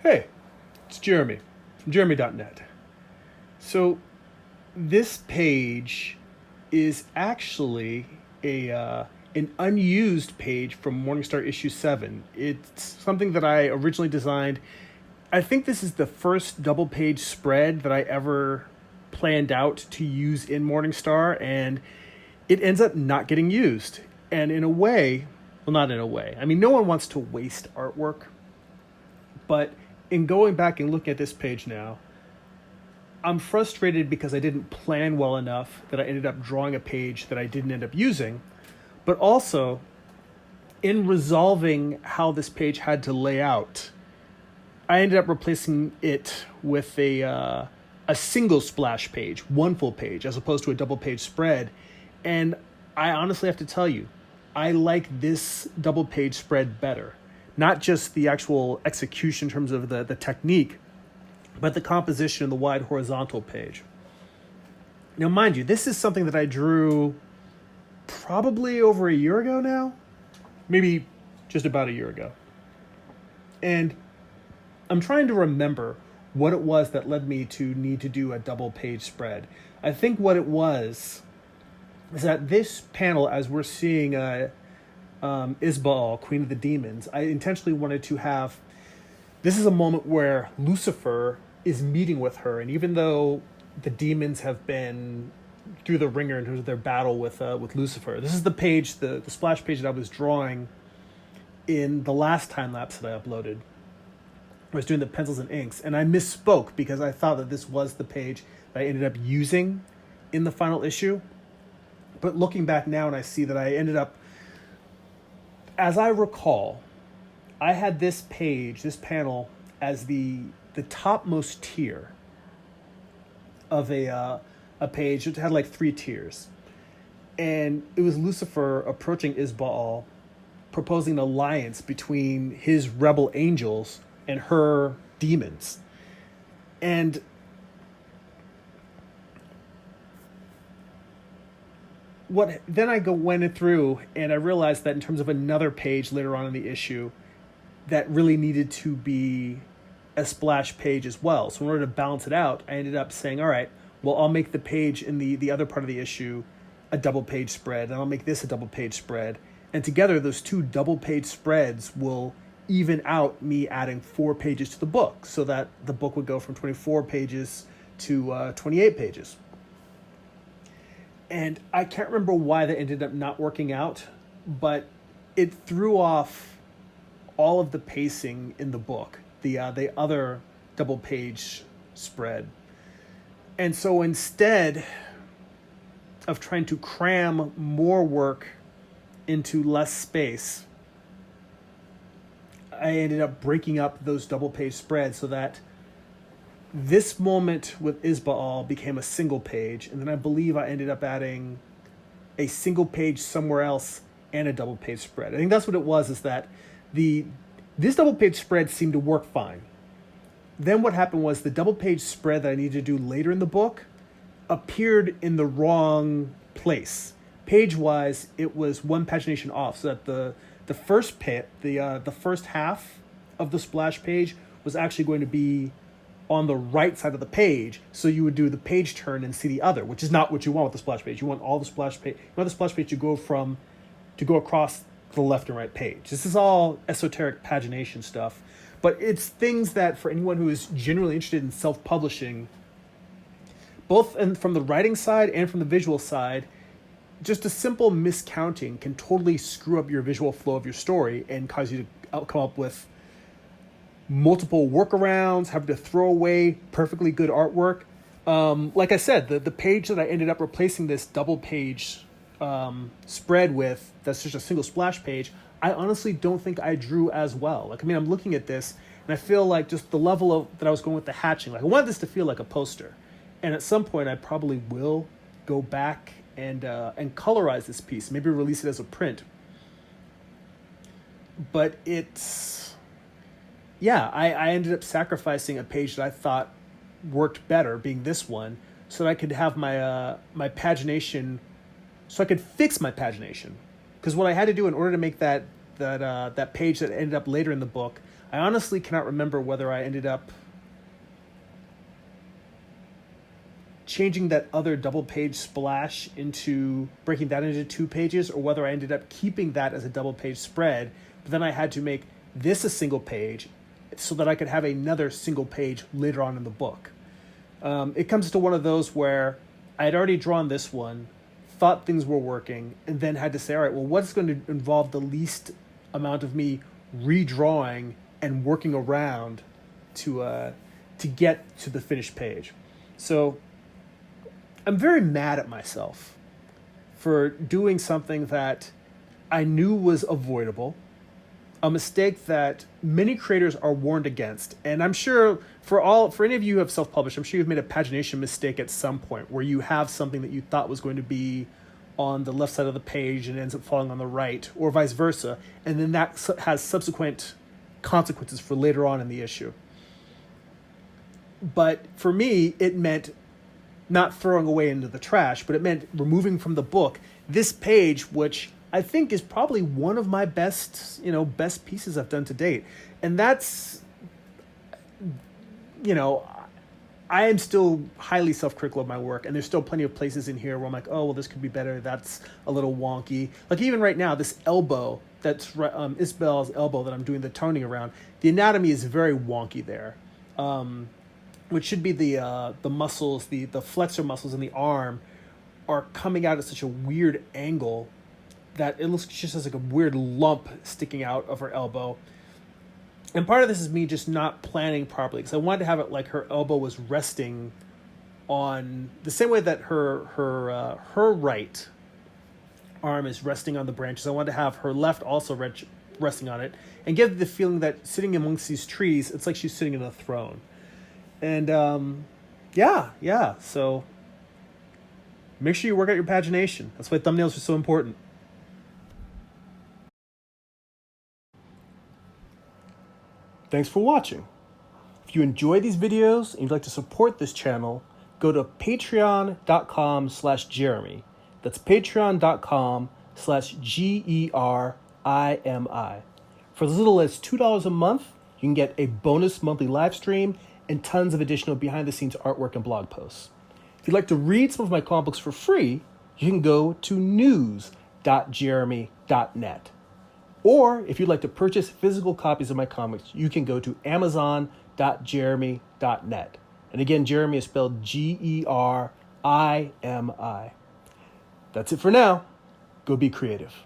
Hey, it's Jeremy from Jeremy.net. So this page is actually an unused page from Morningstar issue 7. It's something that I originally designed. I think this is the first double page spread that I ever planned out to use in Morningstar, and it ends up not getting used. And in a way, well, not in a way. I mean, no one wants to waste artwork, but in going back and looking at this page now, I'm frustrated because I didn't plan well enough that I ended up drawing a page that I didn't end up using. But also, in resolving how this page had to lay out, I ended up replacing it with a single splash page, one full page, as opposed to a double page spread. And I honestly have to tell you, I like this double page spread better. Not just the actual execution in terms of the technique, but the composition of the wide horizontal page. Now, mind you, this is something that I drew probably over a year ago now, maybe just about a year ago. And I'm trying to remember what it was that led me to need to do a double page spread. I think what it was is that this panel, as we're seeing Isbaal, Queen of the Demons, I intentionally wanted to have, this is a moment where Lucifer is meeting with her, and even though the demons have been through the ringer in terms of their battle with Lucifer, this is the page, the splash page that I was drawing in the last time lapse that I uploaded. I was doing the pencils and inks, and I misspoke because I thought that this was the page that I ended up using in the final issue. But looking back now, and I see that I ended up, as I recall, I had this page, this panel, as the topmost tier of a page. It had like 3 tiers. And it was Lucifer approaching Isbaal, proposing an alliance between his rebel angels and her demons. And then I went through and I realized that in terms of another page later on in the issue that really needed to be a splash page as well. So in order to balance it out, I ended up saying, all right, well, I'll make the page in the other part of the issue a double page spread, and I'll make this a double page spread. And together, those 2 double page spreads will even out me adding 4 pages to the book, so that the book would go from 24 pages to 28 pages. And I can't remember why that ended up not working out, but it threw off all of the pacing in the book, the other double page spread. And so instead of trying to cram more work into less space, I ended up breaking up those double page spreads so that this moment with Isbaal became a single page, and then I believe I ended up adding a single page somewhere else and a double page spread. I think that's what it was, is that this double page spread seemed to work fine. Then what happened was the double page spread that I needed to do later in the book appeared in the wrong place. Page-wise, it was one pagination off, so that the first half of the splash page was actually going to be on the right side of the page, so you would do the page turn and see the other, which is not what you want with the splash page. You want all the splash page. You want the splash page to go across the left and right page. This is all esoteric pagination stuff, but it's things that for anyone who is genuinely interested in self-publishing, both from the writing side and from the visual side, just a simple miscounting can totally screw up your visual flow of your story and cause you to come up with multiple workarounds, having to throw away perfectly good artwork. Like I said, the page that I ended up replacing this double page spread with, that's just a single splash page, I honestly don't think I drew as well. Like, I mean, I'm looking at this and I feel like just the level of that I was going with the hatching, like I wanted this to feel like a poster. And at some point I probably will go back and colorize this piece, maybe release it as a print. But I ended up sacrificing a page that I thought worked better, being this one, so that I could have my pagination, so I could fix my pagination. Because what I had to do in order to make that page that ended up later in the book, I I honestly cannot remember whether I ended up changing that other double page splash into breaking that into 2 pages, or whether I ended up keeping that as a double page spread, but then I had to make this a single page so that I could have another single page later on in the book. It comes to one of those where I had already drawn this one, thought things were working, and then had to say, all right, well, what's going to involve the least amount of me redrawing and working around to get to the finished page? So I'm very mad at myself for doing something that I knew was avoidable, a mistake that many creators are warned against. And I'm sure for any of you who have self-published, I'm sure you've made a pagination mistake at some point where you have something that you thought was going to be on the left side of the page and ends up falling on the right, or vice versa. And then that has subsequent consequences for later on in the issue. But for me, it meant not throwing away into the trash, but it meant removing from the book this page, which I think is probably one of my best pieces I've done to date. And that's, I am still highly self-critical of my work, and there's still plenty of places in here where I'm like, oh, well, this could be better. That's a little wonky. Like even right now, this elbow, that's Isabel's elbow that I'm doing the toning around, the anatomy is very wonky there. Which should be the muscles, the flexor muscles in the arm are coming out at such a weird angle that it looks just as like a weird lump sticking out of her elbow. And part of this is me just not planning properly, because I wanted to have it like her elbow was resting on the same way that her right arm is resting on the branches. I wanted to have her left also resting on it, and give the feeling that sitting amongst these trees, it's like she's sitting in a throne. And so make sure you work out your pagination. That's why thumbnails are so important. Thanks for watching. If you enjoy these videos and you'd like to support this channel, go to patreon.com/Jeremy. That's patreon.com/GERIMI. For as little as $2 a month, you can get a bonus monthly live stream and tons of additional behind-the-scenes artwork and blog posts. If you'd like to read some of my comic books for free, you can go to news.jeremy.net. Or if you'd like to purchase physical copies of my comics, you can go to amazon.jeremy.net. And again, Jeremy is spelled GERIMI. That's it for now. Go be creative.